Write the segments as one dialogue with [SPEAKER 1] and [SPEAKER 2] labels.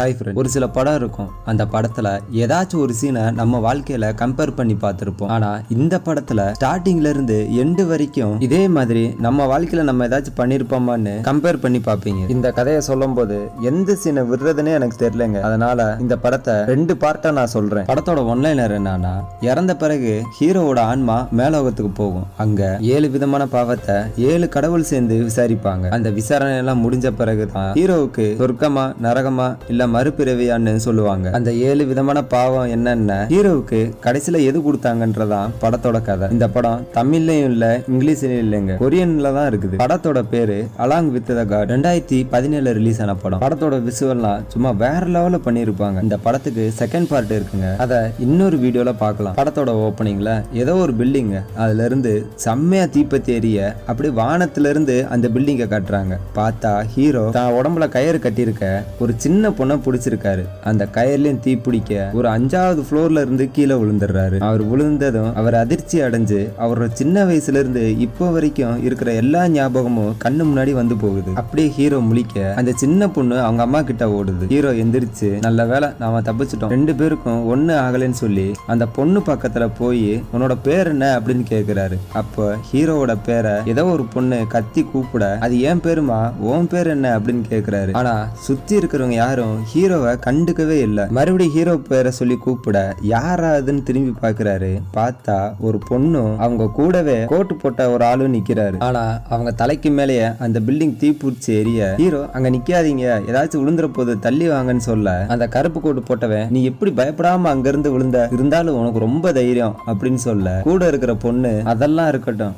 [SPEAKER 1] Hi friend, ஒரு சில படம் இருக்கும். அந்த படத்துல ஏதாச்சும் ஒரு சீனை நம்ம வாழ்க்கையில கம்பேர் பண்ணி பார்த்திருப்போம். ஆனா இந்த படத்துல ஸ்டார்டிங்ல இருந்து எண்டு வரைக்கும் இதே மாதிரி நம்ம வாழ்க்கையில நம்ம ஏதாச்சும் பண்ணிருப்போமான்னு கம்பேர் பண்ணி பார்ப்பீங்க. இந்த கதையை சொல்லும் போது எந்த சீனை விடுறதுன்னே எனக்கு தெரியலங்க. அதனால இந்த படத்தை 2 பார்ட்டா நான் சொல்றேன். படத்தோட ஒன்லைனர் என்னன்னா, இறந்த பிறகு ஹீரோவோட ஆன்மா மேலோகத்துக்கு போகும். அங்க 7 விதமான பாவத்தை 7 கடவுள் சேர்ந்து விசாரிப்பாங்க. அந்த விசாரணை எல்லாம் முடிஞ்ச பிறகுதான் ஹீரோவுக்கு சொர்க்கமா நரகமா இல்ல மறுபிறவியான்னு சொல்லுவாங்க. அந்த 7 விதமான பாவம் என்னென்ன, ஹீரோவுக்கு கடைசியில எது கொடுத்தாங்கன்றதான் படத்தோட கதை. இந்த படம் தமிழ்லயும் இல்ல, இங்கிலீஷ்லயும் இல்லைங்க, கொரியன்ல தான் இருக்குது. படத்தோட பேரு along with the god. 2017 release ஆன படம். படத்தோட விசுவல்லாம் சும்மா வேற லெவல்ல பண்ணிருப்பாங்க. இந்த படத்துக்கு செகண்ட் பார்ட் இருக்குங்க, அத இன்னொரு வீடியோல பார்க்கலாம். படத்தோட ஓப்பனிங்ல ஏதோ ஒரு பில்டிங், அதுல இருந்து செம்மையா தீப்பத்தி எரிய அப்படி வானத்துல இருந்து அந்த பில்டிங்கை காட்டுறாங்க. பார்த்தா ஹீரோ தான் உடம்புல கயிறு கட்டியிருக்க ஒரு சின்ன பொண்ணை பிடிச்சிருக்காரு. அந்த கயிறுலயும் தீ பிடிக்க ஒரு 5வது ஃப்ளோர்ல இருந்து கீழே விழுந்துடுறாரு. அவர் விழுந்ததும் அவர் அதிர்ச்சி அடைஞ்சு அவரோட சின்ன வயசுல இருந்து இப்போ வரைக்கும் இருக்கிற எல்லா ஞாபகமும் கண்ணு முன்னாடி வந்து போகுது. அப்படியே ஹீரோ முழிக்க அந்த சின்ன பொண்ணு அவங்க அம்மா கிட்ட ஓடுது. ஹீரோ எந்திரிச்சு நல்ல வேலை நாம தப்பிச்சிட்டோம், 2 பேருக்கும் ஒண்ணு ஆகலன்னு சொல்லி அந்த பொண்ணு பக்கத்துல போய் உன்னோட பேர் என்ன அப்படின்னு கேக்குறாரு. அப்போ ஹீரோவோட பேரை ஏதோ ஒரு பொண்ணு கத்தி கூப்பிட, அது ஏன் பேருமா, உன் பேர் என்ன அப்படின்னு கேக்குறாரு. ஆனா சுத்தி இருக்கிறவங்க யாரும் ஹீரோவை கண்டுக்கவே இல்லை. மறுபடியும் ஹீரோ பேரை சொல்லி கூப்பிட யாராதுன்னு திரும்பி பாக்குறாரு. பார்த்தா ஒரு பொண்ணும் அவங்க கூடவே கோட்டு போட்ட ஒரு ஆளும் நிக்கிறாரு. ஆனா அவங்க தலைக்கு மேலேயே அந்த பில்டிங் தீப்பிடிச்சு எரிய, ஹீரோ அங்க நிக்காதீங்க, ஏதாச்சும் விழுந்துற போது தள்ளி வாங்கன்னு சொல்ல, அந்த கருப்பு கோட்டு போட்டவன் நீ எப்படி பயப்படாம அங்க இருந்து விழுந்த, இருந்தாலும் உனக்கு ரொம்ப தைரியம் அப்படின்னு சொல்ல, கூட இருக்கிற பொண்ணு அதெல்லாம் இருக்கட்டும்,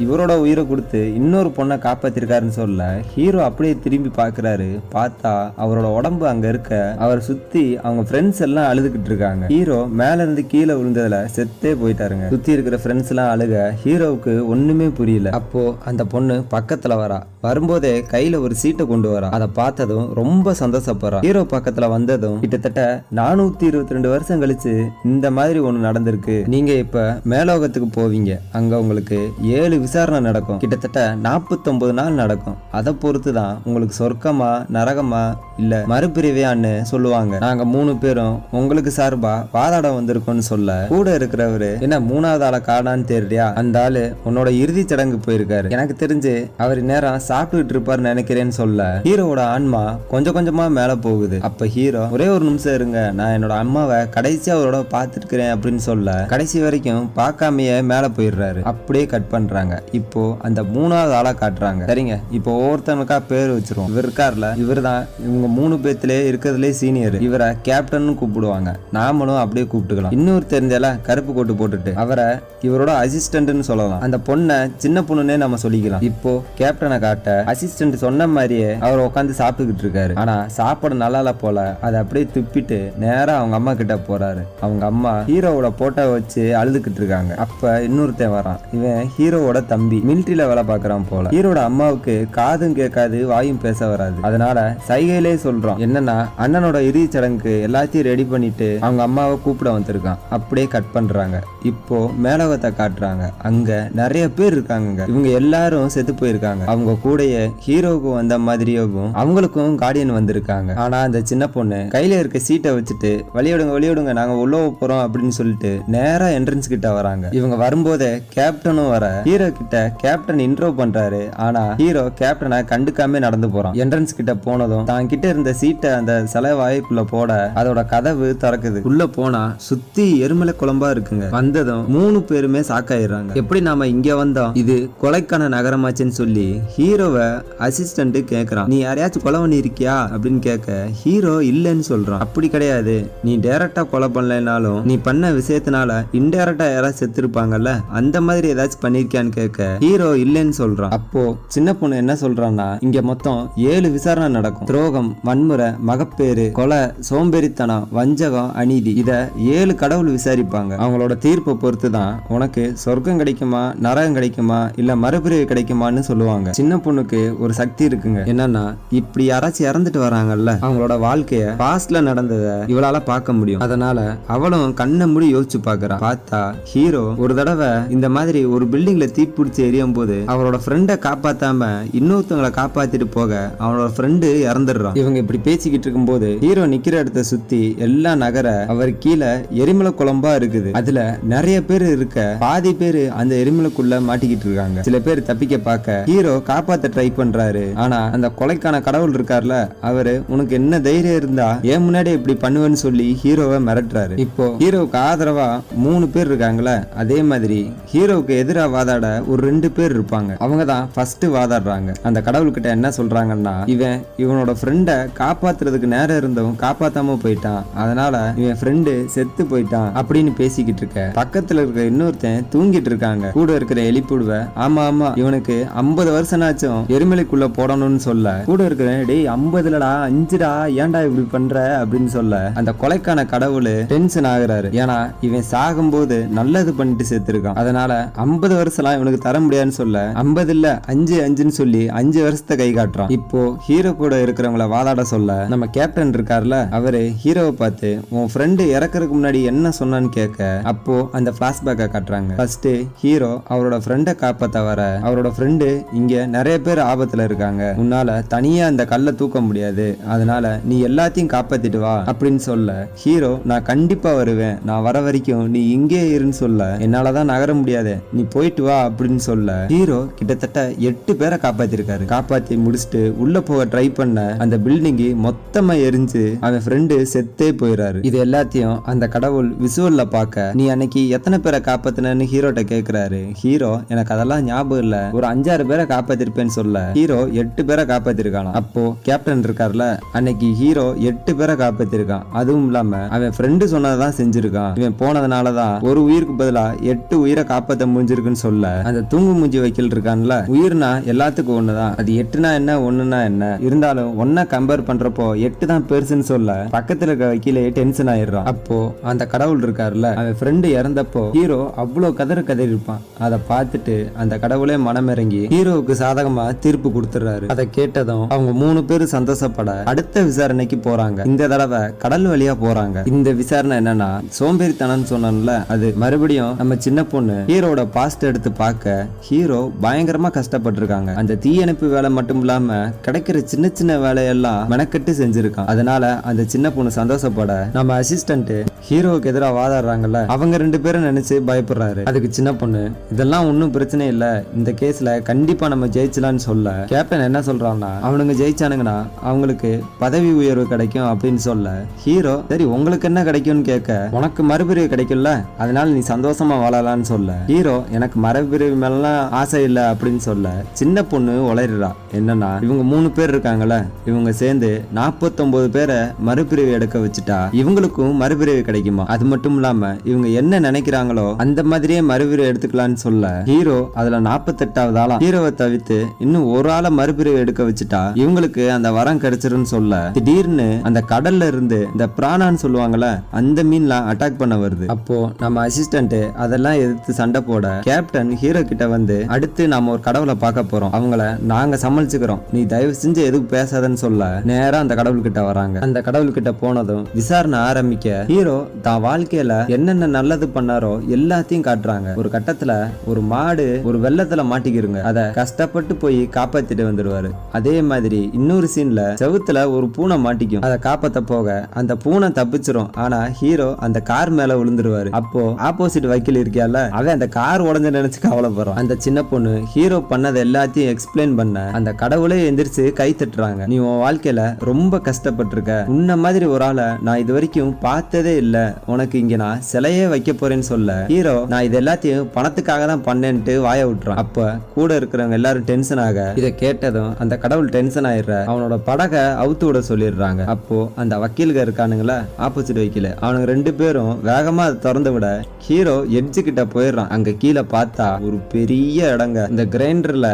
[SPEAKER 1] இவரோட உயிரை கொடுத்து இன்னொரு பொண்ணை காப்பாத்திருக்காருன்னு சொல்ல, ஹீரோ அப்படியே திரும்பி பாக்குறாரு. பார்த்தா அவரோட உடம்பு அங்க இருக்க, அவரை சுத்தி அவங்க ஃப்ரெண்ட்ஸ் எல்லாம் அழுதுகிட்டு இருக்காங்க. ஹீரோ மேல இருந்து கீழே விழுந்ததுல செத்தே போயிட்டாருங்க. சுத்தி இருக்கிற ஃப்ரெண்ட்ஸ் எல்லாம் அழுக ஹீரோவுக்கு ஒண்ணுமே புரியல. அப்போ அந்த பொண்ணு பக்கத்துல வரா. வரும்போதே கையில ஒரு சீட்டை கொண்டு வரா. அதை பார்த்ததும் ரொம்ப சந்தோஷப்படுறா. ஹீரோ பக்கத்துல வந்ததும் கிட்டத்தட்ட 422 வருஷம் கழிச்சு இந்த மாதிரி ஒண்ணு நடந்திருக்கு, நீங்க இப்ப மேலோகத்துக்கு போவீங்க, அங்க உங்களுக்கு 7 விசாரணை நடக்கும், கிட்டத்தட்ட 49 நாள் நடக்கும். அதை பொறுத்து தான் உங்களுக்கு சொர்க்கமா நரகமா இல்ல மறுபிரிவையான்னு சொல்லுவாங்க. நாங்க 3 பேரும் உங்களுக்கு சார்பா வாதாட வந்திருக்கோம்னு சொல்ல, கூட இருக்கிறவரு என்ன 3வது ஆளை காணான்னு தெரியா, அந்த ஆளு உன்னோட இறுதி சடங்கு போயிருக்காரு, எனக்கு தெரிஞ்சு அவர் நேரம் சாப்பிட்டுட்டு இருப்பாரு நினைக்கிறேன்னு சொல்ல, ஹீரோவோட ஆன்மா கொஞ்சம் கொஞ்சமா மேல போகுது. அப்ப ஹீரோ ஒரே ஒரு நிமிஷம் இருங்க, நான் என்னோட அம்மாவை கடைசியா அவரோட பாத்துருக்கிறேன் அப்படின்னு சொல்ல, கடைசி வரைக்கும் பார்க்காமையே மேல போயிடுறாரு. அப்படியே கட் பண்றாங்க. இப்போ அந்த 3வது ஆளா காட்டுறாங்க. சரிங்க, இப்போ ஒவ்வொருத்தனுக்கா பேர் வச்சிருவோம். இவர் இருக்கார்ல, இவர் தான் இவங்க 3 பேர்த்திலே இருக்கிறதுலே சீனியர். இவரை கேப்டன் கூப்பிடுவாங்க, நாமளும் அப்படியே கூப்பிட்டுக்கலாம். இன்னொரு தெரிஞ்சால கருப்பு கோட்டு போட்டுட்டு அவரை இவரோட அசிஸ்டன்ட்னு சொல்லலாம். அந்த பொண்ணை சின்ன பொண்ணுன்னே நம்ம சொல்லிக்கலாம். இப்போ கேப்டனை காட்ட அசிஸ்டன்ட் சொன்ன மாதிரியே அவர் உட்காந்து சாப்பிட்டுக்கிட்டு இருக்காரு. ஆனா சாப்பாடு நல்லா போல, அதை அப்படியே துப்பிட்டு நேரா அவங்க அம்மா கிட்ட போறாரு. அவங்க அம்மா ஹீரோவோட போட்டோ வச்சு அழுதுகிட்டு இருக்காங்க. அப்ப இன்னொருத்தன் வரான். இவன் ஹீரோவோட தம்பி, மிலிட்டரியில வேலை பார்க்கறான் போல. ஹீரோட அம்மாவுக்கு காதும் கேட்காது, வாயும் பேச வராது. அதனால சைகையிலே சொல்றோம் என்னன்னா, அண்ணனோட இறுதி சடங்கு எல்லாத்தையும் ரெடி பண்ணிட்டு அவங்க அம்மாவை கூப்பிட வந்திருக்கான். அப்படியே கட் பண்றாங்க. இப்போ மேலோகத்தை காட்டுறாங்க. அங்க நிறைய பேர் இருக்காங்க. இவங்க எல்லாரும் செத்து போயிருக்காங்க. அவங்க கூடயே ஹீரோவுக்கு வந்த மாதிரியும் அவங்களுக்கும் கார்டியன் வந்திருக்காங்க. ஆனா அந்த சின்ன பொண்ணு கையில இருக்க சீட்டை வச்சுட்டு வழியோடுங்க நாங்க உள்ள போறோம் அப்படின்னு சொல்லிட்டு நேரா என்ட்ரன்ஸ் கிட்ட வராங்க. இவங்க வரும்போதே கேப்டனும் வர, ஹீரோ கிட்ட கேப்டன் இன்ட்ரோ பண்றாரு. ஆனா ஹீரோ கேப்டனை கண்டுக்காம நடந்து போறான். என்ட்ரன்ஸ் கிட்ட போனதும் தான் கிட்ட இருந்த சீட்டை அந்த சிலை வாய்ப்புல போட அதோட கதவு திறக்குது. உள்ள போனா சுத்தி எருமலை குழம்பா இருக்குங்க. வந்ததும் 3 பேருமே சாக்காயிடுறாங்க. எப்படி நாம இங்க வந்தோம், இது கொலைக்கான நகரமாச்சுன்னு சொல்லி ஹீரோவை அசிஸ்டன்ட் கேக்குறான். நீ யாரையாச்சும் கொலை பண்ணி இருக்கியா அப்படின்னு கேட்க, ஹீரோ இல்லன்னு சொல்றான். அப்படி கிடையாது, நீ டைரக்டா கொலை பண்ணலனாலும் நீ பண்ண விஷயத்தினால இன்டைரக்டா யாராவது செத்து இருப்பாங்கல்ல, அந்த மாதிரி ஏதாச்சும் பண்ணிருக்கியான்னு கேட்க ஹீரோ இல்லன்னு சொல்றான். அப்போ சின்ன பொண்ணு என்ன சொல்றான்னா, இங்க மொத்தம் 7 விசாரணை நடக்கும். துரோகம், வன்முறை, மகப்பேறு, கொலை, சோம்பேறித்தனம், வஞ்சகம், அநீதி, இத 7 கடவுள் விசாரிப்பாங்க. அவங்களோட தீர்ப்பை பொறுத்து தான் உனக்கு சொர்க்கம் கிடைக்குமா நரகம் கிடைக்குமா இல்ல மறுபிறவி கிடைக்குமான்னு சொல்லுவாங்க. சின்ன பொண்ணுக்கு ஒரு சக்தி இருக்குங்க. என்னன்னா, இப்படி யாராச்சும் இறந்துட்டு வராங்கல்ல, அவங்களோட வாழ்க்கைய பாஸ்ட்ல நடந்ததை இவளால பார்க்க முடியும். அதனால அவளும் கண்ணை மூடி யோசிச்சு பாக்குறா. பார்த்தா ஹீரோ ஒரு தடவை இந்த மாதிரி ஒரு பில்டிங்ல தீப்பிடிச்சு எரியும் போது அவரோட ஃப்ரெண்டை காப்பாத்தாம இன்னொருத்தவங்களை காப்பாத்திட்டு போக அவனோட ஃப்ரெண்டு இறந்துடுறான். இவங்க இப்படி பேச்சு பேசிக்கிட்டு இருக்கும்போது ஹீரோ நிக்கிற இடத்த சுத்தி எல்லா நகர அவர் கீழே எரிமலை குழம்பா இருக்குது. அதுல நிறைய பேர் இருக்க பாதி பேரு அந்த எரிமலைக்குள்ள மாட்டிக்கிட்டு இருக்காங்க. சில பேர் தப்பிக்க பார்க்க ஹீரோ காப்பாத்த ட்ரை பண்றாரு. ஆனா அந்த கொலைக்கான கடவுள் இருக்கார்ல, அவரு உனக்கு என்ன தைரியம் இருந்தா ஏன் முன்னாடி இப்படி பண்ணுவேன்னு சொல்லி ஹீரோவை மிரட்டுறாரு. இப்போ ஹீரோவுக்கு ஆதரவா 3 பேர் இருக்காங்களே, அதே மாதிரி ஹீரோவுக்கு எதிரா வாதாட ஒரு 2 பேர் இருப்பாங்க. அவங்க தான் ஃபர்ஸ்ட் வாதாடுறாங்க. அந்த கடவுள்கிட்ட என்ன சொல்றாங்கன்னா, இவனோட ஃப்ரெண்ட காப்பாத்துறதுக்கு நேரம் இருந்தவன் காப்பாத்தாம போயிட்டான், அதனால இவன் ஃப்ரெண்டு செத்து போயிட்டான் அப்படின்னு பேசிக்கிட்டு இருக்க பக்கத்துல இருக்க இன்னொருத்தன் தூங்கிட்டு இருக்காங்க. கூட இருக்கிற எலிப்புடுவ ஆமா ஆமா இவனுக்கு 50 வருஷம் ஆச்சும் எரிமலைக்குள்ள போடணும்னு சொல்ல, கூட இருக்கிற டேய் 50லடா 5டா ஏன்டா இப்படி பண்ற அப்படின்னு சொல்ல அந்த கொலைக்கான கடவுள் டென்ஷன் ஆகுறாரு. ஏன்னா இவன் சாகும்போது நல்லது பண்ணிட்டு செத்துருக்கான், அதனால 50 வருஷம் இவனுக்கு தர முடியாதுன்னு சொல்ல 50 இல்ல 5 சொல்லி 5 வருஷத்தை கை காட்டுறான். இப்போ ஹீரோ கூட இருக்கிறவங்கள வாதாட சொல்ல நம்ம கேப்டன் இருக்கார்ல, அவரு ஹீரோவை பார்த்து உன் ஃப்ரெண்டு இறக்குறதுக்கு முன்னாடி என்ன சொன்னான்னு கேட்க அப்போ அந்த பிளாஷ்பேக்கை காட்டுறாங்க. ஃபர்ஸ்ட் ஹீரோ அவரோட ஃப்ரெண்டை காப்பாத்த வர அவரோட ஃப்ரெண்டு இங்க நிறைய பேர் ஆபத்துல இருக்காங்க, உன்னால தனியா அந்த கல்லை தூக்க முடியாது, அதனால நீ எல்லாத்தையும் காப்பாத்திட்டு வா அப்படின்னு சொல்ல ஹீரோ நான் கண்டிப்பா வருவேன், நான் வர வரைக்கும் நீ இங்கே இருன்னு சொல்ல என்னாலதான் நகர முடியாது, நீ போயிட்டு வா அப்படின்னு சொல்ல ஹீரோ கிட்டத்தட்ட 8 பேரை காப்பாத்திருக்காரு. காப்பாத்தி முடிச்சுட்டு உள்ள போக ட்ரை பண்ண அந்த பில்டிங் மொத்தமா எரிஞ்சு அவன் ஃப்ரெண்டு செத்தே போயிறாரு. இது எல்லாத்தையும் அந்த கடவுள் விசுவல்ல பார்க்க நீ அன்னைக்கு எத்தனை பேரை காப்பாத்தினு ஹீரோட்ட கேக்குறாரு. ஹீரோ எனக்கு அதெல்லாம் ஞாபகம் இல்ல, ஒரு 5-6 பேரை காப்பாத்திருப்பேன்னு சொல்ல ஹீரோ 8 பேரை காப்பாத்திருக்கான். அப்போ கேப்டன் இருக்கார்ல, அன்னைக்கு ஹீரோ 8 பேரை காப்பாத்திருக்கான், அதுவும் இல்லாம அவன் ஃப்ரெண்டு சொன்னதான் செஞ்சிருக்கான், இவன் போனதுனாலதான் ஒரு உயிருக்கு பதிலா 8 உயிரை காப்பாத்த முடிஞ்சிருக்குன்னு சொல்ல அந்த தூங்கு மூஞ்சி வைக்கல் இருக்கான்ல, உயிர்னா எல்லாத்துக்கும் ஒண்ணுதான், அது 8னா என்ன 1னா என்ன, இருந்தாலும் 1 கம்பேர் பண்றப்போ 8 தான் பெருசுன்னு சொல்ல பக்கத்துல இருக்க வக்கீலே டென்ஷன் ஆயிடுறான். அப்போ அந்த கடவுள் இருக்காருல்ல, அவன் ஃப்ரெண்டு இறந்தப்போ ஹீரோ அவ்வளவு கதறி இருப்பான். அதை பார்த்துட்டு அந்த கடவுளே மனமிறங்கி ஹீரோவுக்கு சாதகமா தீர்ப்பு கொடுத்துறாரு. அதை கேட்டதும் அவங்க 3 பேரும் சந்தோஷப்பட அடுத்த விசாரணைக்கு போறாங்க. இந்த தடவை கடல் வழியா போறாங்க. இந்த விசாரணை என்னன்னா, சோம்பேறித்தனம் சொன்னோம்ல, அது மறுபடியும் நம்ம சின்ன பொண்ணு ஹீரோட பாஸ்ட் எடுத்து பார்க்க ஹீரோ பயங்கரமா கஷ்டப்பட்டிருக்காங்க. அந்த தீயணைப்பு வேலை மட்டும் இல்லாம கிடைக்கிற சின்ன சின்ன வேலையெல்லாம் மெனக்கட்டு செஞ்சிருக்கான். அதனால அந்த சின்ன பொண்ணு சந்தோஷப்பட நம்ம அசிஸ்டன்ட் ஹீரோவுக்கு எதிராக வாதாடுறாங்கல்ல, அவங்க 2 பேரும் நினைச்சு பயப்படுறாரு. அதுக்கு சின்ன பொண்ணு இதெல்லாம் ஒன்னும் பிரச்சனை இல்ல, இந்த கேஸ்ல கண்டிப்பா நம்ம ஜெயிச்சலான்னு சொல்ல கேப்டன் என்ன சொல்றான்னா, அவனுங்க ஜெயிச்சானுங்கன்னா அவங்களுக்கு பதவி உயர்வு கிடைக்கும் அப்படின்னு சொல்ல ஹீரோ சரி உங்களுக்கு என்ன கிடைக்கும்னு கேட்க உனக்கு மறுபிரிவு கிடைக்கும்ல, அதனால நீ சந்தோஷமா வாழலான்னு சொல்ல ஹீரோ எனக்கு மறுபிரிவு மேலாம் ஆசை இல்ல அப்படின்னு சொல்ல சின்ன பொண்ணு உளறிறா. என்னன்னா இவங்க 3 பேர் இருக்காங்கல்ல, இவங்க சேர்ந்து 49 பேரை மறுபிரிவு எடுக்க வச்சுட்டா இவங்களுக்கும் மறுபிரிவு கிடைக்குமா, அது மட்டும் இல்லாம இவங்க என்ன நினைக்கிறாங்களோ அந்த மாதிரியே மறுபிரிவு எடுத்துக்கலாம்னு சொல்ல ஹீரோ அதுல 48வது ஆளா ஹீரோவை தவிர்த்து இன்னும் ஒரு ஆளை மறுபிரிவு எடுக்க வச்சுட்டா இவங்களுக்கு அந்த வரம் கிடைச்சிருன்னு சொல்ல திடீர்னு அந்த கடல்ல இருந்து இந்த பிராணான்னு சொல்லுவாங்கல்ல அந்த மீன்லாம் அட்டாக் பண்ண வருது. அப்போ நம்ம அசிஸ்டன்ட் அதெல்லாம் எதிர்த்து சண்டை போட கேப்டன் ஹீரோ கிட்ட வந்து அடுத்து நாம ஒரு கடவுளை பார்க்க போறோம், அவங்கள நாங்க சமாளிச்சுக்கிறோம், நீ தயவு செஞ்சு எதுவும் பேசாதன்னு சொல்ல நேரா அந்த கடவுள் கிட்ட வராங்க. அந்த கடவுள் கிட்ட போனதும் விசாரணை ஆரம்பிக்க ஹீரோ தான் வாழ்க்கையில என்னென்ன நல்லது பண்ணாரோ எல்லாத்தையும் காட்டுறாங்க. ஒரு கட்டத்துல ஒரு மாடு ஒரு வெள்ளத்துல மாட்டிக்கிருங்க, அத கஷ்டப்பட்டு போய் காப்பாத்திட்டு வந்துருவாரு. அதே மாதிரி இன்னொரு சீன்ல செவுத்துல ஒரு பூனை மாட்டிக்கும், அதை காப்பாத்த போக அந்த பூனை தப்பிச்சிரும், ஆனா ஹீரோ அந்த கார் மேல விழுந்துருவாரு. அப்போ ஆப்போசிட் வக்கீல் இருக்கியால, அவன் அந்த கார் உடஞ்ச நினைச்சு கவலைப்படுறான். அந்த சின்ன பொண்ணு ஹீரோ பண்ணது எல்லாத்தையும் எக்ஸ்பிளைன் பண்ண அந்த கடவுளே எந்திரிச்சு கை தட்டுறாங்க. நீ உன் வாழ்க்கையில ரொம்ப கஷ்டப்பட்டிருக்க, உன்ன மாதிரி ஒரு ஆளை நான் இது வரைக்கும் பார்த்ததே இல்ல, உனக்கு இங்க நான் சிலையே வைக்க போறேன்னு சொல்ல ஹீரோ நான் இது எல்லாத்தையும் பணத்துக்காக தான் பண்ணேன்ட்டு வாய விட்டுறான். அப்ப கூட இருக்கிறவங்க எல்லாரும் டென்ஷன் ஆக இதை கேட்டதும் அந்த கடவுள் டென்ஷன் ஆயிடுற அவனோட படகை அவுத்து விட சொல்லிடுறாங்க. அப்போ அந்த வக்கீல்க இருக்கானுங்களா ஆப்போசிட் வக்கீல், அவனுங்க 2 பேரும் வேகமா அதை திறந்து விட ஹீரோ எட்ஜு கிட்ட போயிடுறான். அங்க கீழே பார்த்தா ஒரு பெரிய இடங்க, இந்த கிரைண்டர்ல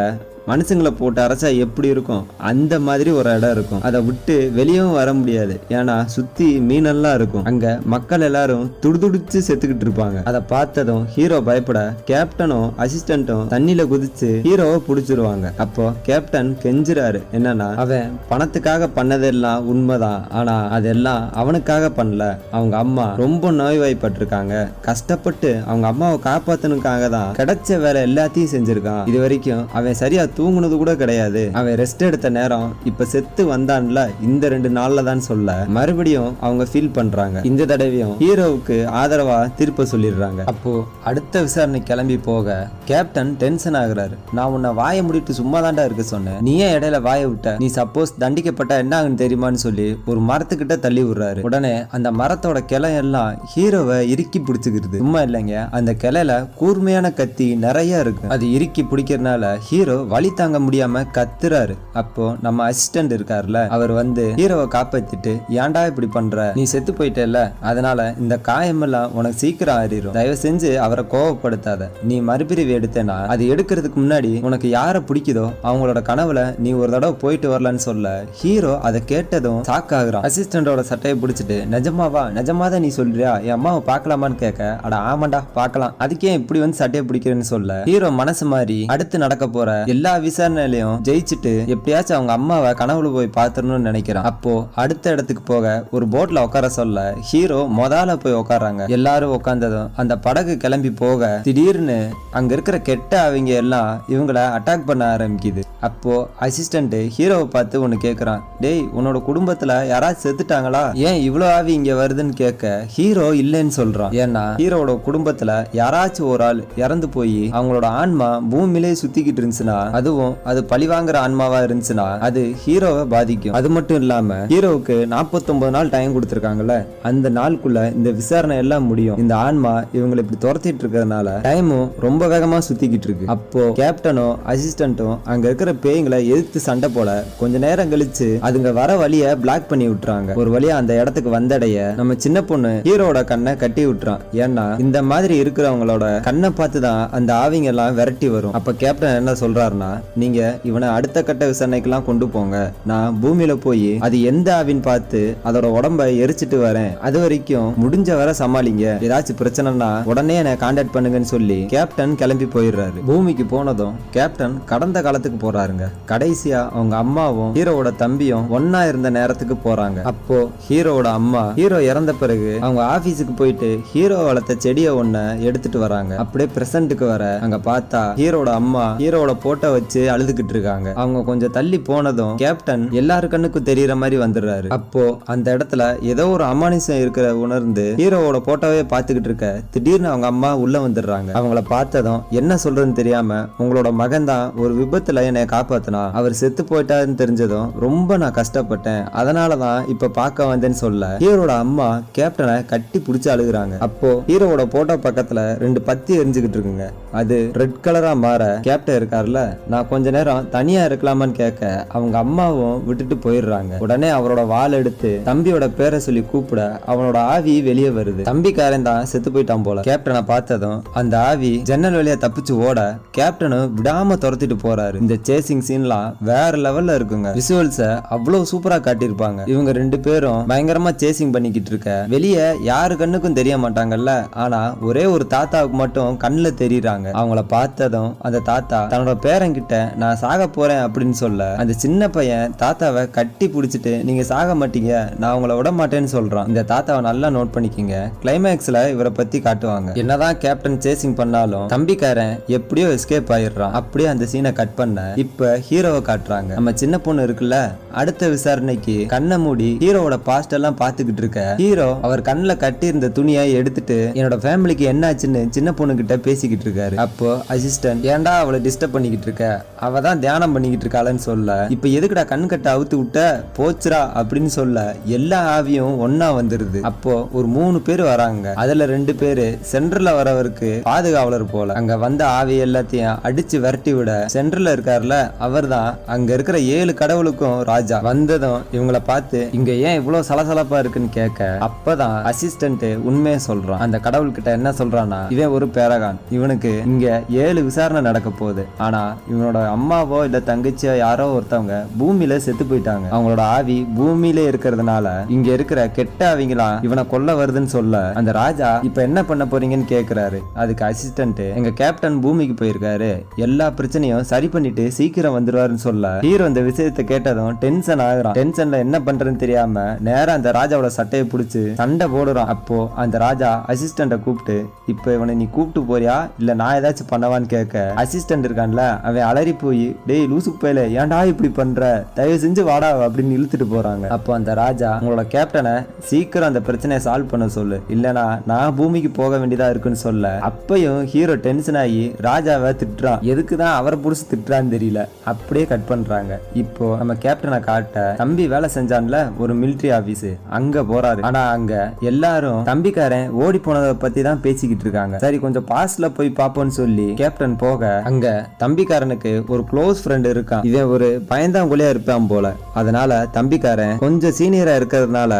[SPEAKER 1] மனுஷங்களை போட்டு அரைச்சா எப்படி இருக்கும் அந்த மாதிரி ஒரு இடம் இருக்கும். அதை விட்டு வெளியவும் வர முடியாது, ஏன்னா சுத்தி மீனெல்லாம் இருக்கும். அங்க மக்கள் எல்லாரும் துடிதுடிச்சு செத்துக்கிட்டு இருப்பாங்க. அதை பார்த்ததும் ஹீரோ பயப்பட கேப்டனும் அசிஸ்டன்ட்டும் தண்ணியில குதிச்சு ஹீரோவை புடிச்சிருவாங்க. அப்போ கேப்டன் கெஞ்சுறாரு, என்னன்னா அவன் பணத்துக்காக பண்ணதெல்லாம் உண்மைதான், ஆனா அதெல்லாம் அவனுக்காக பண்ணல, அவங்க அம்மா ரொம்ப நோய்வாய்ப்பட்டிருக்காங்க, கஷ்டப்பட்டு அவங்க அம்மாவை காப்பாத்தனுக்காக தான் கிடைச்ச வேலை எல்லாத்தையும் செஞ்சிருக்கான், இது வரைக்கும் அவன் சரியா தூங்குனது கூட கிடையாது, அவன் ரெஸ்ட் எடுத்த நேரம் இப்ப செத்து வந்தான்ல இந்த 2 நாள்ல தான் சொல்ல மறுபடியும் அவங்க ஃபீல் பண்றாங்க. இந்த தடவையும் ஹீரோவுக்கு ஆதரவா தீர்ப்பு சொல்லிடுறாங்க. அப்போ அடுத்த விசாரணை கிளம்பி போக கேப்டன் டென்ஷன் ஆகுறாரு. நான் உன்னை வாயை முடிட்டு சும்மா தாண்டா இருக்க சொன்னேன், நீ ஏன் இடையில வாயை விட்ட, நீ சப்போஸ் தண்டிக்கப்பட்ட என்ன ஆகுன்னு தெரியுமான்னு சொல்லி ஒரு மரத்துக்கிட்ட தள்ளி விடுறாரு. உடனே அந்த மரத்தோட கிளை எல்லாம் ஹீரோவை இறுக்கி பிடிச்சுக்கிறது. சும்மா இல்லைங்க, அந்த கிளையில கூர்மையான கத்தி நிறைய இருக்கு. அது இறுக்கி பிடிக்கிறதுனால ஹீரோ வலி தாங்க முடியாம கத்துறாரு. அப்போ நம்ம அசிஸ்டன்ட் இருக்காருல, அவர் வந்து ஹீரோவை காப்பாத்திட்டு ஏன்டா இப்படி பண்ற, நீ செத்து போயிட்டேல, அதனால இந்த காயமெல்லாம் உனக்கு சீக்கிரம் ஆறிடும், தயவு செஞ்சு அவரை கோவப்படுத்தாத, நீ மறுபிரிவு எடுத்தேனா அது எடுக்கிறதுக்கு முன்னாடி உனக்கு யாரை பிடிக்குதோ அவங்களோட கனவுல நீ ஒரு தடவை போயிட்டு வரலான்னு சொல்ல ஹீரோ அதை கேட்டதும் சாக்காகிறான். அசிஸ்டண்டோட சட்டையை பிடிச்சிட்டு நிஜமாவா, நிஜமாதான் நீ சொல்றியா, என் அம்மாவை பார்க்கலாமான்னு கேட்க, அட ஆமாண்டா பார்க்கலாம், அதுக்கே இப்படி வந்து சட்டையை பிடிக்கிறேன்னு சொல்ல ஹீரோ மனசு மாதிரி அடுத்து நடக்க போற எல்லா விசாரணையிலையும் ஜெயிச்சுட்டு எப்படியாச்சும் அவங்க அம்மாவை கனவுல போய் பாத்துறணும்னு நினைக்கிறான். அப்போ அடுத்த இடத்துக்கு போக ஒரு போட்ல உட்கார சொல்ல ஹீரோ முதல்ல போய் உட்காராங்க. எல்லாரும் உட்கார்ந்ததும் அந்த படகு கிளம்பி போக திடீர்னு அங்க இருக்கிற கெட்ட அவங்க எல்லாம் இவங்கள அட்டாக் பண்ண ஆரம்பிக்குது. அப்போ அசிஸ்டன்ட் ஹீரோவை பார்த்து ஒன்னு கேக்குறான், டேய் உன்னோட குடும்பத்துல யாராச்சும் செத்துட்டாங்களா, ஏன் இவ்வளவு ஆவி இங்க வருதுன்னு கேட்க ஹீரோ இல்லைன்னு சொல்றான். ஏன்னா ஹீரோட குடும்பத்துல யாராச்சும் ஒரு ஆள் இறந்து போய் அவங்களோட ஆன்மா பூமியிலே சுத்திக்கிட்டு இருந்துச்சுன்னா, அதுவும் அது பழிவாங்குற ஆன்மாவா இருந்துச்சுன்னா அது ஹீரோவை பாதிக்கும். அது மட்டும் இல்லாம ஹீரோவுக்கு 49 நாள் டைம் கொடுத்திருக்காங்கல்ல, அந்த நாளுக்குள்ள இந்த விசாரணை எல்லாம் முடியும். இந்த ஆன்மா இவங்களை இப்படி துரத்திட்டு இருக்கிறதுனால டைமும் ரொம்ப வேகமா சுத்திக்கிட்டு இருக்கு. அப்போ கேப்டனும் அசிஸ்டன்ட்டும் அங்க இருக்கிற பேய்களை எதிர்த்து சண்டை போல கொஞ்ச நேரம் கழிச்சு அதுங்க வர வழிய பிளாக் பண்ணி விட்டுறாங்க. ஒரு வழியா அந்த இடத்துக்கு வந்தடைய நம்ம சின்ன பொண்ணு ஹீரோட கண்ணை கட்டி விட்டுறான். ஏன்னா இந்த மாதிரி இருக்கிறவங்களோட கண்ணை பார்த்து தான் அந்த ஆவிங்க எல்லாம் விரட்டி வரும். அப்ப கேப்டன் என்ன சொல்றாருன்னா, நீங்க இவனை அடுத்த கட்ட விசாரணைக்கெல்லாம் கொண்டு போங்க, நான் பூமியில போய் அது எந்த ஆவின்னு பார்த்து அதோட உடம்ப எரிச்சிட்டு வரேன், அது வரைக்கும் முடிஞ்ச வர சமாளிங்க, ஏதாச்சும் பிரச்சனைனா உடனே என்ன கான்டாக்ட் பண்ணுங்கன்னு சொல்லி கேப்டன் கிளம்பி போயிடுறாரு. பூமிக்கு போனதும் கேப்டன் கடந்த காலத்துக்கு போறாருங்க. கடைசியா அவங்க அம்மாவும் ஹீரோவோட தம்பியும் ஒன்னா இருந்த நேரத்துக்கு போறாங்க. அப்போ ஹீரோவோட அம்மா ஹீரோ இறந்த பிறகு அவங்க ஆபீஸுக்கு போயிட்டு ஹீரோ வளர்த்த செடியை ஒன்ன எடுத்துட்டு வராங்க. அப்படியே பிரசன்ட்டுக்கு வர அங்க பார்த்தா ஹீரோட அம்மா ஹீரோவோட போட்டோ வச்சு அழுதுகிட்டு இருக்காங்க. அவங்க கொஞ்சம் தள்ளி போனதும் கேப்டன் எல்லாரு கண்ணுக்கும் தெரியற மாதிரி வந்துடுறாரு. அப்போ அந்த இடத்துல ஏதோ ஒரு அமானுஷம் இருக்கிற உணர்ந்து ஹீரோவோட போட்டோவே பார்த்துக்கிட்டு இருக்க திடீர்னு அவங்க அம்மா உள்ள வந்துடுறாங்க. அவங்கள பார்த்ததும் என்ன சொல்றதுன்னு தெரியாம, உங்களோட மகன் தான் ஒரு விபத்துல என்னை காப்பாத்தினா, அவர் செத்து போயிட்டாருன்னு தெரிஞ்சதும் ரொம்ப நான் கஷ்டப்பட்டேன், அதனாலதான் இப்ப பார்க்க வந்தேன்னு சொல்ல ஹீரோட அம்மா கேப்டனை கட்டி பிடிச்சு அழுகுறாங்க. அப்போ ஹீரோவோட போட்டோ பக்கத்துல 2 பத்தி எரிஞ்சுக்கிட்டு இருக்குங்க. அது ரெட் கலரா மாற கேப்டன் இருக்காருல, நான் கொஞ்ச நேரம் தனியா இருக்கலாமான்னு கேட்க அவங்க அம்மாவும் விட்டுட்டு போயிடுறாங்க. உடனே அவரோட வாள் எடுத்து தம்பியோட பேரை சொல்லி கூப்பிட அவனோட ஆவி வெளியே வருது. தம்பிக்காரன் தான் செத்து போயிட்டான் போல. கேப்டனை பார்த்ததும் அந்த ஆவி ஜன்னல் வழியா தப்பிச்சு ஓட கேப்டனும் விடாம துரத்திட்டு போறாரு. இந்த சேசிங் சீன்லாம் வேற லெவல்ல இருக்குங்க. விசுவல்ஸ அவ்வளவு சூப்பரா காட்டியிருப்பாங்க. இவங்க 2 பேரும் பயங்கரமா சேசிங் பண்ணிக்கிட்டு இருக்க வெளியே யாரு கண்ணுக்கும் தெரிய மாட்டாங்கல்ல, ஆனா ஒரே ஒரு தாத்தாவுக்கு மட்டும் கண்ணுல தெரியுறாங்க. அவங்கள பார்த்ததும் அந்த தாத்தா தன்னோட பேரங்கிட்ட நான் சாக போறேன் அப்படின்னு சொல்ல அந்த சின்ன பையன் தாத்தாவை கட்டி பிடிச்சிட்டு நீங்க சாக மாட்டீங்க, நான் உங்களை விட மாட்டேன்னு சொல்றான். இந்த தாத்தாவை நல்லா நோட் பண்ணிக்கிங்க. கிளைமேக்ஸ்ல இவரை பத்தி காட்டுவாங்க. என்னதான் கேப்டன் சேசிங் பண்ணாலும் தம்பிக்காரன் எப்படியோ எஸ்கேப் ஆயிடுறான். அப்படியே அந்த சீனை கட் பண்ண இப்ப ஹீரோவை காட்டுறாங்க. நம்ம சின்ன பொண்ணு இருக்குல்ல, அடுத்த விசாரணைக்கு கண்ணை மூடி ஹீரோவோட பாஸ்ட் எல்லாம் பாத்துக்கிட்டு இருக்க ஹீரோ அவர் கண்ணுல கட்டி இருந்த துணியை எடுத்துட்டு என்னோட ஃபேமிலிக்கு என்ன ஆச்சுன்னு சின்ன பொண்ணு கிட்ட பேசிக்கிட்டு இருக்காரு. அப்போ அசிஸ்டன்ட் ஏன்டா அவளை டிஸ்டர்ப் பண்ணிக்கிட்டு இருக்க, அவ தான் தியானம் பண்ணிக்கிட்டு இருக்காளன்னு சொல்ல இப்ப எதுக்குடா கண் கட்ட அவுத்து விட்ட போச்சுரா அப்படின்னு சொல்ல எல்லா ஆவியும் ஒன்னா வந்துருது. அப்போ ஒரு 3 பேர் வராங்க. அதுல 2 பேரு சென்டர்ல வரவருக்கு பாதுகாவலர் போல. அங்க வந்த ஆவி எல்லாத்தையும் அடிச்சு விரட்டி விட சென்டர்ல இருக்காருல அவர் தான் அங்க இருக்கிற 7 கடவுளுக்கும் ராஜா. வந்ததும் இவங்களை பார்த்து இங்க ஏன் இவ்வளவு சலசலப்பா இருக்குன்னு கேட்க அப்பதான் அசிஸ்டன்ட் உண்மையை சொல்றான். அந்த கடவுள் கிட்ட என்ன சொல்றான்னா, இவன் ஒரு பேரகான், இவனுக்கு இங்க 7 விசாரணை நடக்க போகுது, ஆனா இவனோட அம்மாவோ இல்ல தங்கச்சியோ யாரோ ஒருத்தவங்க பூமியில செத்து போயிட்டாங்க, அவங்களோட ஆவி பூமியில இருக்கிறதுனால இங்க இருக்கிற கெட்ட ஆவிங்களா இவனை கொல்ல வருதுன்னு சொல்ல அந்த ராஜா இப்ப என்ன பண்ண போறீங்கன்னு கேக்குறாரு. அதுக்கு அசிஸ்டன்ட் எங்க கேப்டன் பூமிக்கு போயிருக்காரு, எல்லா பிரச்சனையும் சரி பண்ணிட்டு சீக்கிரம் வந்துருவாருன்னு சொல்ல ஹீரோ இந்த விஷயத்தை கேட்டதும் டென்ஷன் ஆகுறான். டென்ஷன்ல என்ன பண்றதுன்னு தெரியாம நேரா அந்த ராஜாவோட சட்டையை பிடிச்சு சண்டை போடுறான். அப்போ அந்த ராஜா அசிஸ்டன்ட கூப்பிட்டு இப்ப இவனை நீ கூப்பிட்டு போறியா இல்ல நான் ஏதாச்சும் பண்ணவான்னு கேட்க அசிஸ்டன்ட் இருக்கான்ல அவன் அலறி போய் டேய் லூசு பையல ஏன்டா இப்படி பண்ற, தயவு செஞ்சு வாடா அப்படின்னு இழுத்துட்டு போறாங்க. அப்போ அந்த ராஜா உங்களோட கேப்டனை சீக்கிரம் அந்த பிரச்சனையை சால்வ் பண்ண சொல்லு, இல்லனா நான் பூமிக்கு போக வேண்டியதா இருக்குன்னு சொல்ல அப்பயும் ஹீரோ டென்ஷன் ஆகி ராஜாவை திட்டுறான். எதுக்குதான் அவரை புடிச்சு திட்டுறான்னு தெரியல. அப்படியே கட் பண்றாங்க. இப்போ நம்ம கேப்டனை காட்ட தம்பி வேலை செஞ்சான்ல ஒரு மிலிட்டரி ஆபீஸ், அங்க போறாரு. ஆனா அங்க எல்லாரும் தம்பிக்காரன் ஓடி போனதை பத்தி தான் பேசிக்கிட்டு இருக்காங்க. சரி கொஞ்சம் பாஸ்ட்ல போய் பாப்போம்னு சொல்லி கேப்டன் போக அங்க தம்பிக்காரனுக்கு ஒரு க்ளோஸ் ஃப்ரெண்ட் இருக்கான். இவன் ஒரு பயந்தாங்குழியா இருப்பான் போல. அதனால தம்பிக்காரன் கொஞ்சம் சீனியரா இருக்கிறதுனால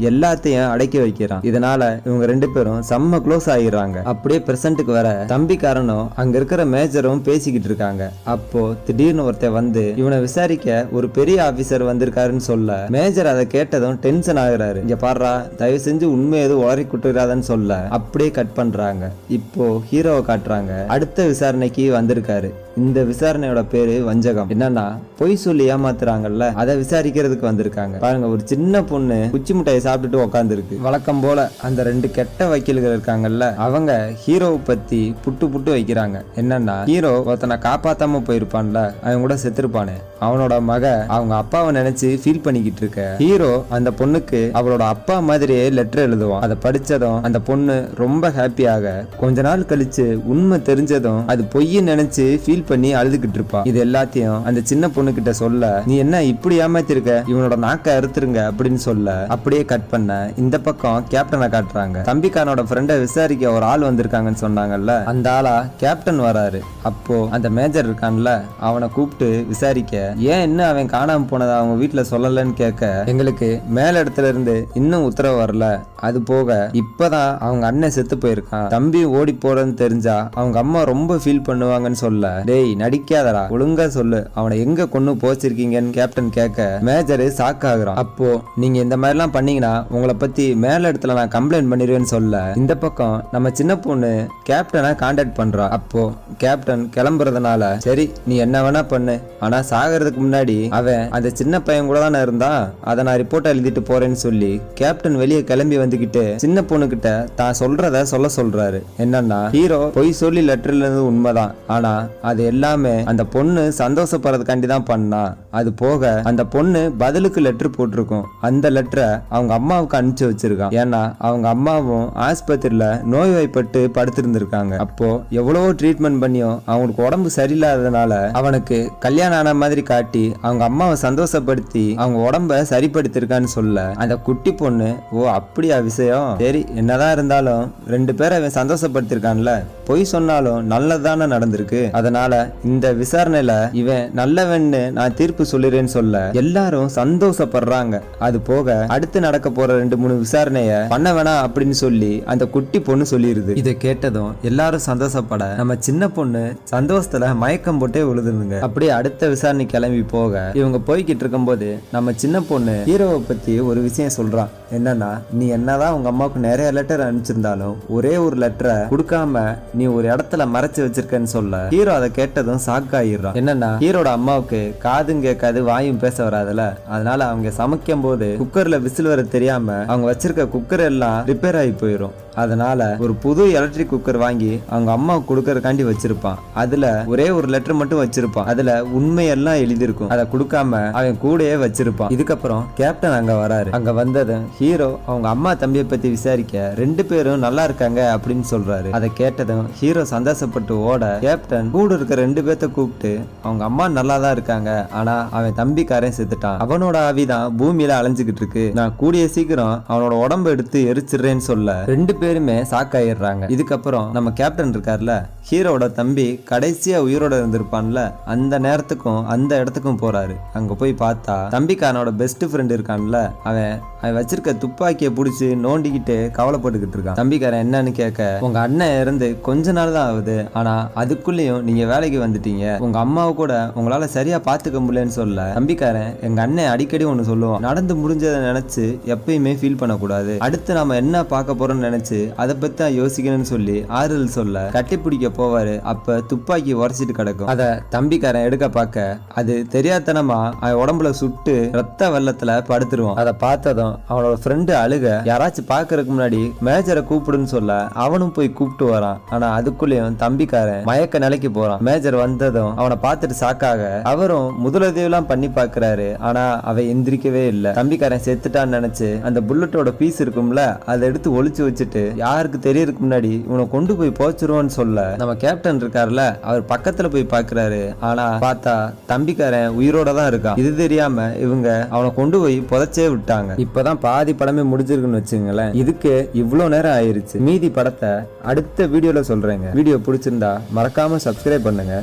[SPEAKER 1] எல்லாத்தையும் அடக்கி வைக்கிறான். இதனால இவங்க ரெண்டு பேரும் செம்ம க்ளோஸ் ஆகிடுறாங்க. அப்படியே பிரசன்ட்டுக்கு வர தம்பிக்காரனும் அங்க இருக்கிற மேஜரும் பேசிக்கிட்டு இருக்காங்க. அப்போ திடீர்னு ஒருத்தர் வந்து இவனை விசாரிக்க ஒரு பெரிய ஆபீசர் வந்திருக்காருன்னு சொல்ல மேஜர் அதை கேட்டதும் டென்ஷன் ஆகுறாரு. இங்க பாடுறா, தயவு செஞ்சு உண்மை எதுவும் உளறி குட்டுறாதன்னு சொல்ல அப்படியே கட் பண்றாங்க. இப்போ ஹீரோவை காட்டுறாங்க. அடுத்த விசாரணைக்கு வந்திருக்காரு. இந்த விசாரணையோட பேரு வஞ்சகம். என்னன்னா பொய் சொல்லி ஏமாத்துறாங்கல்ல, அதை விசாரிக்கிறதுக்கு வந்திருக்காங்க. பாருங்க, ஒரு சின்ன பொண்ணு குச்சி மிட்டாயை சாப்பிட்டுட்டு உட்கார்ந்து இருக்கு. வழக்கம் போல அந்த ரெண்டு கெட்ட வக்கீல்கள் இருக்காங்கல்ல, அவங்க ஹீரோவை பத்தி புட்டு புட்டு வைக்கிறாங்க. என்னன்னா ஹீரோ ஒருத்தனை காப்பாத்தாம போயிருப்பான்ல, அவன் கூட செத்துருப்பானு, அவனோட மக அவங்க அப்பாவை நினைச்சு ஃபீல் பண்ணிக்கிட்டு இருக்க ஹீரோ அந்த பொண்ணுக்கு அவளோட அப்பா மாதிரியே லெட்டர் எழுதுவான். அதை படிச்சதும் அந்த பொண்ணு ரொம்ப ஹாப்பியாக கொஞ்ச நாள் கழிச்சு உண்மை தெரிஞ்சதும் அது பொய்யை நினைச்சு ஃபீல் பண்ணி அழுதுகிட்டு இருப்பா. இது எல்லாத்தையும் அந்த சின்ன பொண்ணு கிட்ட சொல்ல, நீ என்ன இப்படி ஏமாத்திருக்க, இவனோட நாக்க அறுத்துருங்க அப்படின்னு சொல்ல அப்படியே கட் பண்ண இந்த பக்கம் கேப்டனை காட்டுறாங்க. தம்பிக்கானோட ஃப்ரெண்டை விசாரிக்க ஒரு ஆள் வந்திருக்காங்கன்னு சொன்னாங்கல்ல, அந்த ஆளா கேப்டன் வராரு. அப்போ அந்த மேஜர் இருக்கான்ல, அவனை கூப்பிட்டு விசாரிக்க ஏன் என்ன அவன் காணாம போனதை அவங்க வீட்டுல சொல்லலன்னு கேட்க எங்களுக்கு மேல இடத்துல இருந்து இன்னும் உத்தரவு வரல, அது போக இப்பதான் அவங்க அண்ணன் செத்து போயிருக்கான், தம்பி ஓடி போறன்னு தெரிஞ்சா அவங்க அம்மா ரொம்ப ஃபீல் பண்ணுவாங்கன்னு சொல்ல, டேய் நடிக்காதடா, ஒழுங்கா சொல்லு, அவனை எங்க கொண்டு போச்சிருக்கீங்கன்னு கேப்டன் கேட்க மேஜர் ஷாக் ஆகுறான். அப்போ நீங்க இந்த மாதிரி எல்லாம் பண்ணீங்கன்னா உங்களை பத்தி மேல இடத்துல நான் கம்ப்ளைண்ட் பண்ணிடுவேன்னு சொல்ல இந்த பக்கம் நம்ம சின்ன பொண்ணு கேப்டனை கான்டாக்ட் பண்றா. அப்போ கேப்டன் கிளம்புறதுனால சரி நீ என்ன வேணா பண்ணு, ஆனா சாகிறதுக்கு முன்னாடி அவன் அந்த சின்ன பையன் கூட தானே இருந்தான், அதை நான் ரிப்போர்ட் எழுதிட்டு போறேன்னு சொல்லி கேப்டன் வெளியே கிளம்பி வந்துகிட்டு சின்ன பொண்ணு கிட்ட தான் சொல்றத சொல்றாரு. என்னன்னா ஹீரோ பொய் சொல்லி லெட்டர்ல இருந்து உண்மைதான், ஆனா அது எல்லாமே அந்த பொண்ணு சந்தோஷப்படுறதுக்காண்டி தான் பண்ணா. அது போக அந்த பொண்ணு பதிலுக்கு லெட்டர் போட்டிருக்கும். அந்த லெட்டரை அவங்க அம்மாவுக்கு அனுப்பிச்சு வச்சிருக்கான். ஏன்னா அவங்க அம்மாவும் ஆஸ்பத்திரியில நோய்வாய்ப்பட்டு படுத்திருந்திருக்காங்க. அப்போ எவ்வளவோ ட்ரீட்மெண்ட் பண்ணியும் அவங்களுக்கு உடம்பு சரியில்லாததுனால அவனுக்கு கல்யாணம் ஆன மாதிரி காட்டி அவங்க அம்மாவை சந்தோஷப்படுத்தி அவங்க உடம்ப சரிப்படுத்திருக்கான்னு சொல்ல அந்த குட்டி பொண்ணு ஓ அப்படியா விஷயம், சரி என்னதான் இருந்தாலும் ரெண்டு பேரை அவன் சந்தோஷப்படுத்திருக்கான்ல, பொய் சொன்னாலும் நல்லதானே நடந்திருக்கு, அதனால இந்த விசாரணையில இவன் நல்லவன்னு நான் தீர்ப்பு சொல்லிறேன்னு சொல்ல எல்லாரும் சந்தோஷப்படுறாங்க. அது போக அடுத்து நடக்க போற 2-3 விசாரணைய பண்ண வேணாம் அப்படின்னு சொல்லி அந்த குட்டி பொண்ணு சொல்லிருது. இதை கேட்டதும் எல்லாரும் சந்தோஷப்பட நம்ம சின்ன பொண்ணு சந்தோஷத்துல மயக்கம் போட்டே விழுதுங்க. அப்படியே அடுத்த விசாரணை கிளம்பி போக இவங்க போய்கிட்டு இருக்கும் போது நம்ம சின்ன பொண்ணு ஹீரோவை பத்தி ஒரு விஷயம் சொல்றான். என்னன்னா நீ என்னதான் உங்க அம்மாவுக்கு நிறைய லெட்டர் அனுப்பிச்சிருந்தாலும் ஒரே ஒரு லெட்டரை கொடுக்காம நீ ஒரு இடத்துல மறைச்சு வச்சிருக்கன்னு சொல்ல ஹீரோ அதை கேட்டதும் ஷாக் ஆகிடுறான். என்னன்னா ஹீரோட அம்மாவுக்கு காதும் கேட்காது வாயும் பேச வராதுல, அதனால அவங்க சமைக்கும் போது குக்கர்ல விசில் வர தெரியாம அவங்க வச்சிருக்க குக்கர் எல்லாம் ரிப்பேர் ஆகி போயிடும். அதனால ஒரு புது எலக்ட்ரிக் குக்கர் வாங்கி அவங்க அம்மாவுக்கு கொடுக்கறதுக்காண்டி வச்சிருப்பான். அதுல ஒரே ஒரு லெட்டர் மட்டும் வச்சிருப்பான். அதுல உண்மையெல்லாம் எழுதிருக்கும். அதை கொடுக்காம அவன் கூடயே வச்சிருப்பான். இதுக்கப்புறம் கேப்டன் அங்க வராரு. அங்க வந்ததும் ஹீரோ அவங்க அம்மா தம்பியை பத்தி விசாரிக்க 2 பேரும் நல்லா இருக்காங்க அப்படின்னு சொல்றாரு. அதை கேட்டதும் ஹீரோ சந்தோஷப்பட்டு ஓட கேப்டன் கூட இருக்க 2 பேர்த்த கூப்பிட்டு அவங்க அம்மா நல்லா தான் இருக்காங்க, ஆனா அவன் தம்பிக்காரன் செத்துட்டான், அவனோட ஆவிதான் பூமியில அலைஞ்சுக்கிட்டு இருக்கு, நான் கூடிய சீக்கிரம் அவனோட உடம்பு எடுத்து எரிச்சிடுறேன்னு சொல்ல 2 பேருமே ஷாக் ஆயிடுறாங்க. இதுக்கப்புறம் நம்ம கேப்டன் இருக்கார்ல, ஹீரோட தம்பி கடைசியா உயிரோட இருந்திருப்பான்ல, அந்த நேரத்துக்கும் அந்த இடத்துக்கும் போறாரு. அங்க போய் பார்த்தா தம்பிக்காரனோட பெஸ்ட் ஃப்ரெண்ட் இருக்கான்ல, அவன் வச்சிருக்க துப்பாக்கியை பிடிச்சி நோண்டிக்கிட்டு கவலைப்பட்டுக்கிட்டு இருக்கான். தம்பிக்காரன் என்னன்னு கேட்க உங்க அண்ணன் இருந்து கொஞ்ச நாள் தான் ஆகுது, ஆனா அதுக்குள்ளேயும் நீங்க வேலைக்கு வந்துட்டீங்க, உங்க அம்மாவை கூட உங்களால சரியா பாத்துக்க முடியலன்னு சொல்ல தம்பிக்காரன் எங்க அண்ணன் அடிக்கடி ஒண்ணு சொல்லுவான், நடந்து முடிஞ்சதை நினைச்சு எப்பயுமே ஃபீல் பண்ணக்கூடாது, அடுத்து நாம என்ன பார்க்க போறோம்னு நினைச்சு அதை பத்தி தான் யோசிக்கணும்னு சொல்லி ஆறுதல் சொல்ல கட்டி பிடிக்க போவாரு. அப்ப துப்பாக்கி உரைச்சிட்டு கிடக்கும். அத தம்பிக்காரன் எடுக்க பார்க்க அது தெரியாதனமா அவன் உடம்புல சுட்டு ரத்த வெள்ளத்துல படுத்துருவான். அதை பார்த்ததும் அவனோட ஃப்ரெண்டு அழுக யாராச்சும் பாக்குறதுக்கு முன்னாடி மேஜரை கூப்பிடுன்னு சொல்ல அவனும் போய் கூப்பிட்டு வரான். ஆனா அதுக்குள்ளேயும் தம்பிக்காரன் மயக்க நிலைக்கு போறான். மேஜர் வந்ததும் அவனை பார்த்துட்டு சாக்காக அவரும் முதலுதவிலாம் பண்ணி பாக்குறாரு. ஆனா அவன் எந்திரிக்கவே இல்லை. தம்பிக்காரன் செத்துட்டான்னு நினைச்சு அந்த புல்லட்டோட பீஸ் இருக்கும்ல அதை எடுத்து ஒளிச்சு வச்சுட்டு யாருக்கு தெரியறதுக்கு முன்னாடி இவனை கொண்டு போய் போச்சிருவான்னு சொல்ல நம்ம கேப்டன் இருக்காருல அவர் பக்கத்துல போய் பாக்குறாரு. ஆனா பார்த்தா தம்பிக்காரன் உயிரோட தான் இருக்கான். இது தெரியாம இவங்க அவனை கொண்டு போய் புதைச்சே விட்டாங்க. இப்பதான் பாதி படமே முடிஞ்சிருக்குன்னு வச்சுங்களேன். இதுக்கு இவ்வளவு நேரம் ஆயிருச்சு. மீதி படத்தை அடுத்த வீடியோல சொல்றேங்க. வீடியோ பிடிச்சிருந்தா மறக்காம சப்ஸ்கிரைப் பண்ணுங்க.